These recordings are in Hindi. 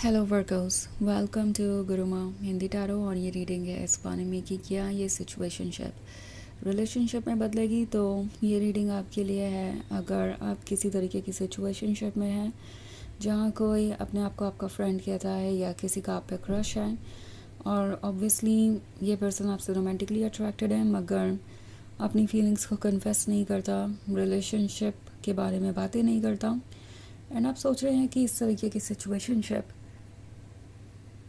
Hello workers, welcome to Guruma Hindi tarot. और ये रीडिंग है इस बारे में कि क्या ये सिचुएशनशिप रिलेशनशिप में बदलेगी। तो ये रीडिंग आपके लिए है अगर आप किसी तरीके की सिचुएशनशिप में हैं जहाँ कोई अपने आप को आपका फ्रेंड कहता है या किसी का आप पे क्रश है और ऑब्वियसली ये पर्सन आपसे रोमांटिकली अट्रैक्टेड है मगर अपनी फीलिंग्स को कन्फेस नहीं करता, रिलेशनशिप के बारे में बातें नहीं करता एंड आप सोच रहे हैं कि इस तरीके की सिचुएशनशिप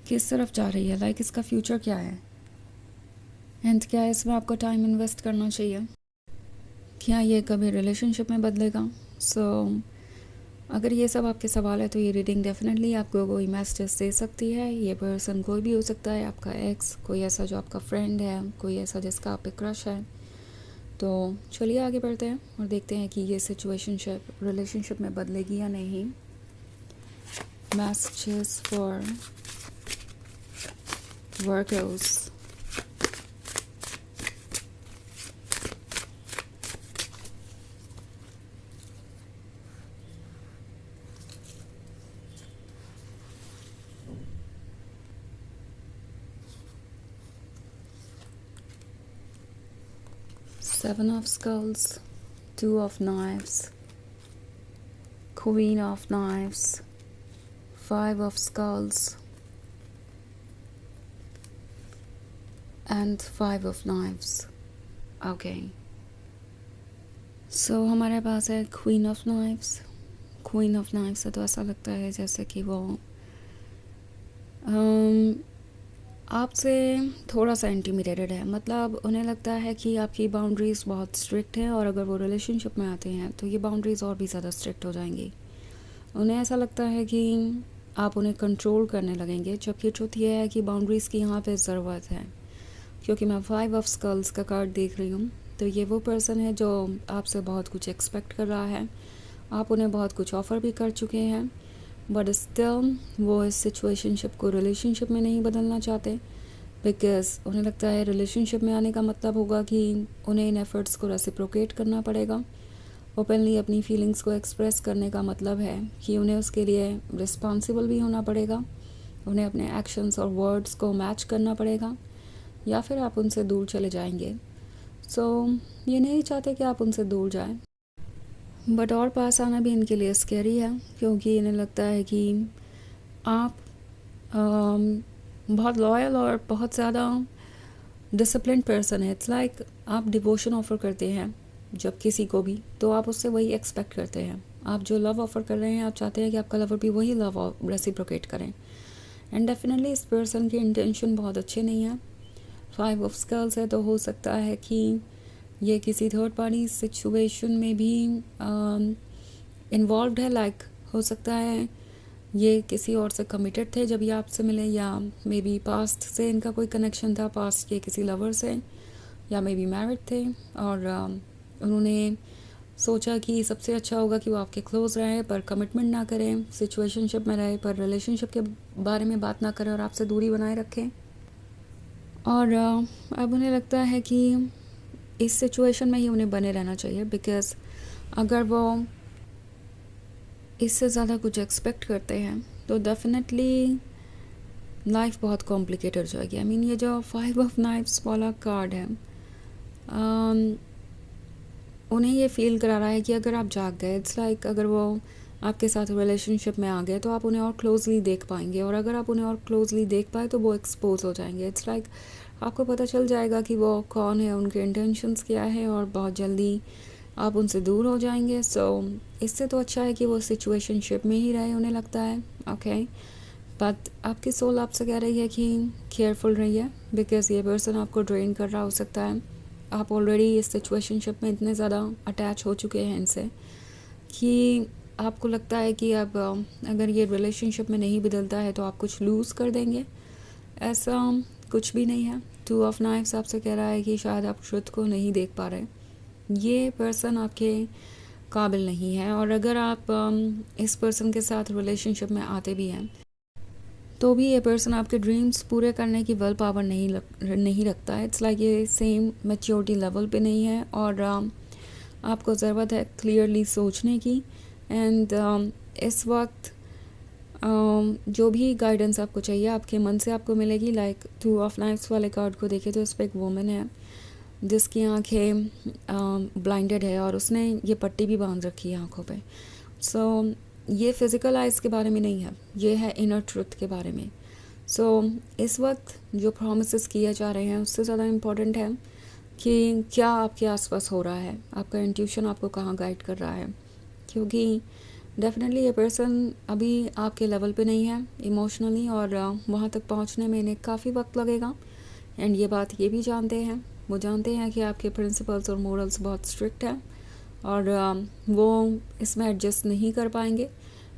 किस तरफ जा रही है, लाइक इसका फ्यूचर क्या है एंड क्या इसमें आपको टाइम इन्वेस्ट करना चाहिए, क्या ये कभी रिलेशनशिप में बदलेगा। सो अगर ये सब आपके सवाल है तो ये रीडिंग डेफिनेटली आपको कोई मैसेज दे सकती है। ये पर्सन कोई भी हो सकता है, आपका एक्स, कोई ऐसा जो आपका फ्रेंड है, कोई ऐसा जिसका आप पे क्रश है। तो चलिए आगे बढ़ते हैं और देखते हैं कि ये सिचुएशनशिप रिलेशनशिप में बदलेगी या नहीं। Messages for workers. Seven of Skulls, Two of Knives, Queen of Knives, Five of Skulls and Five of Knives. Okay. So हमारे पास है Queen of Knives. Queen of Knives से तो ऐसा लगता है जैसे कि वो आपसे थोड़ा सा इंटिमिडेटेड है, मतलब उन्हें लगता है कि आपकी बाउंड्रीज़ बहुत स्ट्रिक्ट हैं और अगर वो रिलेशनशिप में आते हैं तो ये बाउंड्रीज़ और भी ज़्यादा स्ट्रिक्ट हो जाएंगी। उन्हें ऐसा लगता है कि आप उन्हें कंट्रोल करने लगेंगे, जबकि ट्रुथ ये है कि बाउंड्रीज़ की यहाँ पे ज़रूरत है। क्योंकि मैं 5 ऑफ स्कल्स का कार्ड देख रही हूँ तो ये वो पर्सन है जो आपसे बहुत कुछ एक्सपेक्ट कर रहा है, आप उन्हें बहुत कुछ ऑफ़र भी कर चुके हैं बट स्टिल वो इस सिचुएशनशिप को रिलेशनशिप में नहीं बदलना चाहते बिकॉज उन्हें लगता है रिलेशनशिप में आने का मतलब होगा कि उन्हें इन एफ़र्ट्स को रेसिप्रोकेट करना पड़ेगा। ओपनली अपनी फीलिंग्स को एक्सप्रेस करने का मतलब है कि उन्हें उसके लिए रिस्पॉन्सिबल भी होना पड़ेगा, उन्हें अपने एक्शंस और वर्ड्स को मैच करना पड़ेगा या फिर आप उनसे दूर चले जाएंगे। सो ये नहीं चाहते कि आप उनसे दूर जाएं बट और पास आना भी इनके लिए स्कैरी है क्योंकि इन्हें लगता है कि आप बहुत लॉयल और बहुत ज़्यादा डिसिप्लिन पर्सन है। इट्स लाइक आप डिवोशन ऑफ़र करते हैं जब किसी को भी तो आप उससे वही एक्सपेक्ट करते हैं। आप जो लव ऑफ़र कर रहे हैं आप चाहते हैं कि आपका लवर भी वही लव रेसिप्रोकेट करें एंड डेफिनेटली इस पर्सन की इंटेंशन बहुत अच्छे नहीं है। 5 ऑफ स्कल्स है तो हो सकता है कि ये किसी थर्ड पार्टी सिचुएशन में भी इन्वॉल्व है, लाइक हो सकता है ये किसी और से कमिटेड थे जब ये आपसे मिले या मे बी पास्ट से इनका कोई कनेक्शन था, पास्ट के किसी लवर से या मे बी मैरिड थे और उन्होंने सोचा कि सबसे अच्छा होगा कि वो आपके क्लोज़ रहे पर कमिटमेंट ना करें, सिचुएशनशिप में रहे पर रिलेशनशिप के बारे में बात ना करें और आपसे दूरी बनाए रखें। और अब उन्हें लगता है कि इस सिचुएशन में ही उन्हें बने रहना चाहिए बिकॉज़ अगर वो इससे ज़्यादा कुछ एक्सपेक्ट करते हैं तो डेफिनेटली लाइफ बहुत कॉम्प्लिकेटेड हो जाएगी। आई मीन ये जो 5 ऑफ नाइफ्स वाला कार्ड है उन्हें ये फील करा रहा है कि अगर आप जाग गए, इट्स लाइक अगर वो आपके साथ रिलेशनशिप में आ गए तो आप उन्हें और क्लोजली देख पाएंगे और अगर आप उन्हें और क्लोजली देख पाए तो वो एक्सपोज हो जाएंगे। इट्स लाइक आपको पता चल जाएगा कि वो कौन है, उनके इंटेंशंस क्या है और बहुत जल्दी आप उनसे दूर हो जाएंगे। सो इससे तो अच्छा है कि वो सिचुएशनशिप में ही रहे, उन्हें लगता है। ओके बट आपकी सोल आपसे कह रही है कि केयरफुल रहिए बिकॉज़ ये पर्सन आपको ड्रेन कर रहा हो सकता है। आप ऑलरेडी इस सिचुएशनशिप में इतने ज़्यादा अटैच हो चुके हैं इनसे कि आपको लगता है कि अब अगर ये रिलेशनशिप में नहीं बदलता है तो आप कुछ लूज़ कर देंगे। ऐसा कुछ भी नहीं है। 2 ऑफ नाइफ्स आपसे कह रहा है कि शायद आप ट्रुथ को नहीं देख पा रहे, ये पर्सन आपके काबिल नहीं है और अगर आप इस पर्सन के साथ रिलेशनशिप में आते भी हैं तो भी ये पर्सन आपके ड्रीम्स पूरे करने की विल पावर नहीं रखता है। इट्स लाइक ये सेम मैच्योरिटी लेवल पे नहीं है और आपको ज़रूरत है क्लियरली सोचने की एंड इस वक्त जो भी गाइडेंस आपको चाहिए आपके मन से आपको मिलेगी। लाइक 2 ऑफ नाइफ्स वाले कार्ड को देखें तो इस पर एक वुमन है जिसकी आंखें ब्लाइंडेड है और उसने ये पट्टी भी बांध रखी है आंखों पे। सो ये फिज़िकल आइज़ के बारे में नहीं है, ये है इनर ट्रुथ के बारे में। सो इस वक्त जो प्रॉमिसेस किए जा रहे हैं उससे ज़्यादा इम्पोर्टेंट है कि क्या आपके आसपास हो रहा है, आपका इंट्यूशन आपको कहाँ गाइड कर रहा है। क्योंकि डेफिनेटली ये पर्सन अभी आपके लेवल पे नहीं है इमोशनली, और वहाँ तक पहुँचने में इन्हें काफ़ी वक्त लगेगा। एंड ये बात ये भी जानते हैं, वो जानते हैं कि आपके प्रिंसिपल्स और मोरल्स बहुत स्ट्रिक्ट हैं और वो इसमें एडजस्ट नहीं कर पाएंगे।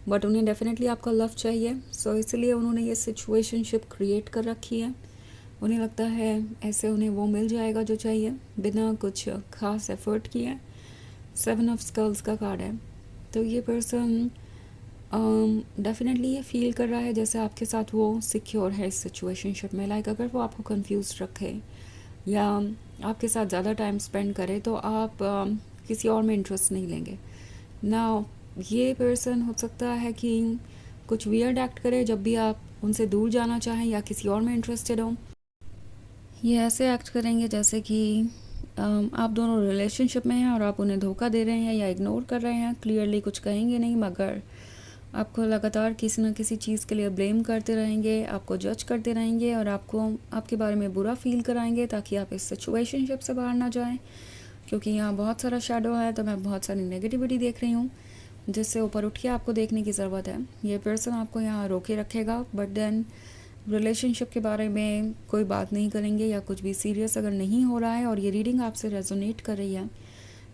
बट उन्हें डेफिनेटली आपका लव चाहिए। सो इसलिए उन्होंने ये सिचुएशनशिप क्रिएट कर रखी है। उन्हें लगता है ऐसे उन्हें वो मिल जाएगा जो चाहिए बिना कुछ खास एफर्ट किए। 7 ऑफ स्कल्स का कार्ड है। तो ये पर्सन डेफिनेटली ये फील कर रहा है जैसे आपके साथ वो सिक्योर है इस सिचुएशनशिप में। लाइक अगर वो आपको कंफ्यूज रखे या आपके साथ ज़्यादा टाइम स्पेंड करे तो आप किसी और में इंटरेस्ट नहीं लेंगे ना। ये पर्सन हो सकता है कि कुछ वियर्ड एक्ट करे जब भी आप उनसे दूर जाना चाहें या किसी और में इंटरेस्टेड हो। ये ऐसे एक्ट करेंगे जैसे कि आप दोनों रिलेशनशिप में हैं और आप उन्हें धोखा दे रहे हैं या इग्नोर कर रहे हैं। क्लियरली कुछ कहेंगे नहीं मगर आपको लगातार किसी न किसी चीज़ के लिए ब्लेम करते रहेंगे, आपको जज करते रहेंगे और आपको आपके बारे में बुरा फील कराएंगे ताकि आप इस सिचुएशनशिप से बाहर ना जाएं। क्योंकि यहाँ बहुत सारा शैडो है तो मैं बहुत सारी नेगेटिविटी देख रही हूँ जिससे ऊपर उठ के आपको देखने की ज़रूरत है। ये पर्सन आपको यहाँ रोके रखेगा बट देन रिलेशनशिप के बारे में कोई बात नहीं करेंगे या कुछ भी सीरियस अगर नहीं हो रहा है और ये रीडिंग आपसे रेजोनेट कर रही है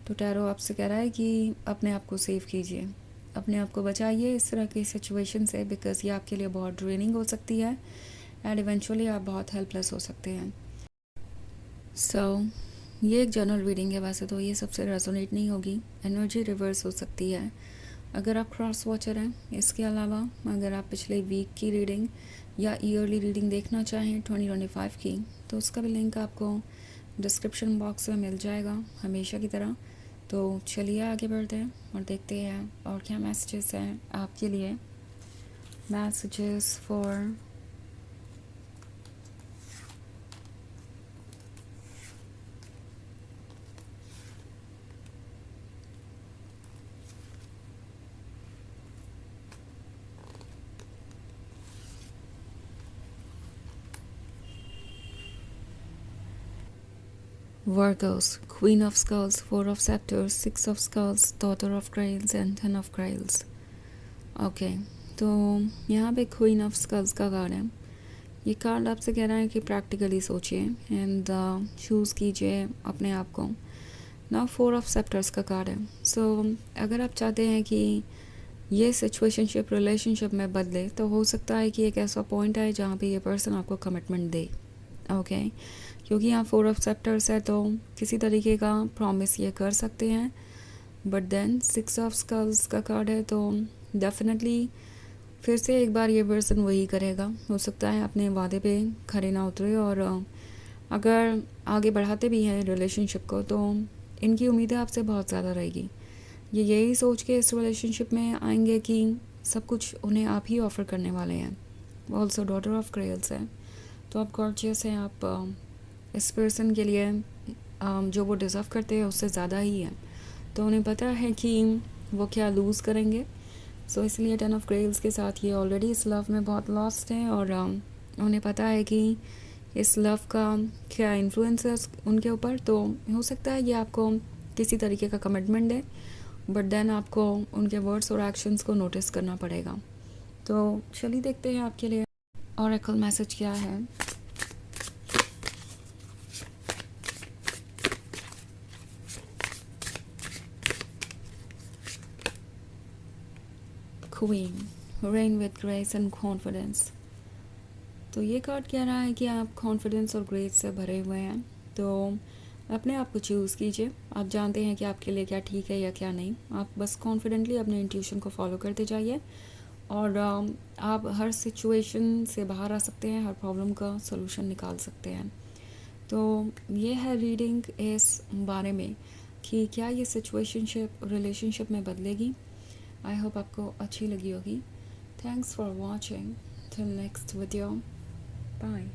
तो टैरो आपसे कह रहा है कि अपने आप को सेव कीजिए, अपने आप को बचाइए इस तरह की सिचुएशन से, बिकॉज ये आपके लिए बहुत ड्रेनिंग हो सकती है एंड इवेंचुअली आप बहुत हेल्पलेस हो सकते हैं। ये एक जनरल रीडिंग है, वैसे तो ये सबसे रेजोनेट नहीं होगी, एनर्जी रिवर्स हो सकती है अगर आप क्रॉस वॉचर हैं। इसके अलावा अगर आप पिछले वीक की रीडिंग या ईयरली रीडिंग देखना चाहें 2025 की तो उसका भी लिंक आपको डिस्क्रिप्शन बॉक्स में मिल जाएगा हमेशा की तरह। तो चलिए आगे बढ़ते हैं और देखते हैं और क्या मैसेजेस हैं आपके लिए। Messages for Virgos, Queen of Skulls, 4 of Scepters, 6 of Skulls, Daughter of Grails and 10 of Grails. Okay तो यहाँ पे क्वीन ऑफ स्कल्स का कार्ड है। ये कार्ड आपसे कह रहा है कि प्रैक्टिकली सोचिए एंड चूज़ कीजिए अपने आप को। ना 4 ऑफ सेप्टर्स का कार्ड है। सो अगर आप चाहते हैं कि ये सिचुएशनशिप रिलेशनशिप में बदले तो हो सकता है कि एक ऐसा पॉइंट आए जहाँ पे ये पर्सन आपको कमिटमेंट दे। ओके क्योंकि यहाँ 4 ऑफ सेप्टर्स है तो किसी तरीके का प्रॉमिस ये कर सकते हैं। बट देन 6 ऑफ स्कल्स का कार्ड है तो डेफिनेटली फिर से एक बार ये पर्सन वही करेगा। हो सकता है अपने वादे पे खरे ना उतरे और अगर आगे बढ़ाते भी हैं रिलेशनशिप को तो इनकी उम्मीदें आपसे बहुत ज़्यादा रहेगी। ये यही सोच के इस रिलेशनशिप में आएंगे कि सब कुछ उन्हें आप ही ऑफ़र करने वाले हैं। ऑल्सो डॉटर ऑफ ग्रेल्स है तो आप गॉर्जियस हैं, आप इस पर्सन के लिए जो वो डिज़र्व करते हैं उससे ज़्यादा ही है। तो उन्हें पता है कि वो क्या लूज़ करेंगे। सो इसलिए 10 ऑफ ग्रेल्स के साथ ये ऑलरेडी इस लव में बहुत लॉस्ट हैं और उन्हें पता है कि इस लव का क्या इन्फ्लुएंस है उनके ऊपर। तो हो सकता है ये आपको किसी तरीके का कमिटमेंट दे बट देन आपको उनके वर्ड्स और एक्शंस को नोटिस करना पड़ेगा। तो चलिए देखते हैं आपके लिए ऑरेकल मैसेज क्या है। Queen, rain with grace and confidence. तो ये कार्ड कह रहा है कि आप कॉन्फिडेंस और ग्रेस से भरे हुए हैं। तो अपने आप को चूज़ कीजिए। आप जानते हैं कि आपके लिए क्या ठीक है या क्या नहीं। आप बस कॉन्फिडेंटली अपने इंट्यूशन को फॉलो करते जाइए और आप हर सिचुएशन से बाहर आ सकते हैं, हर प्रॉब्लम का सलूशन निकाल सकते हैं। तो ये है रीडिंग इस बारे में कि क्या ये सिचुएशनशिप रिलेशनशिप में बदलेगी। आई होप आपको अच्छी लगी होगी। Thanks for watching. Till next video. Bye.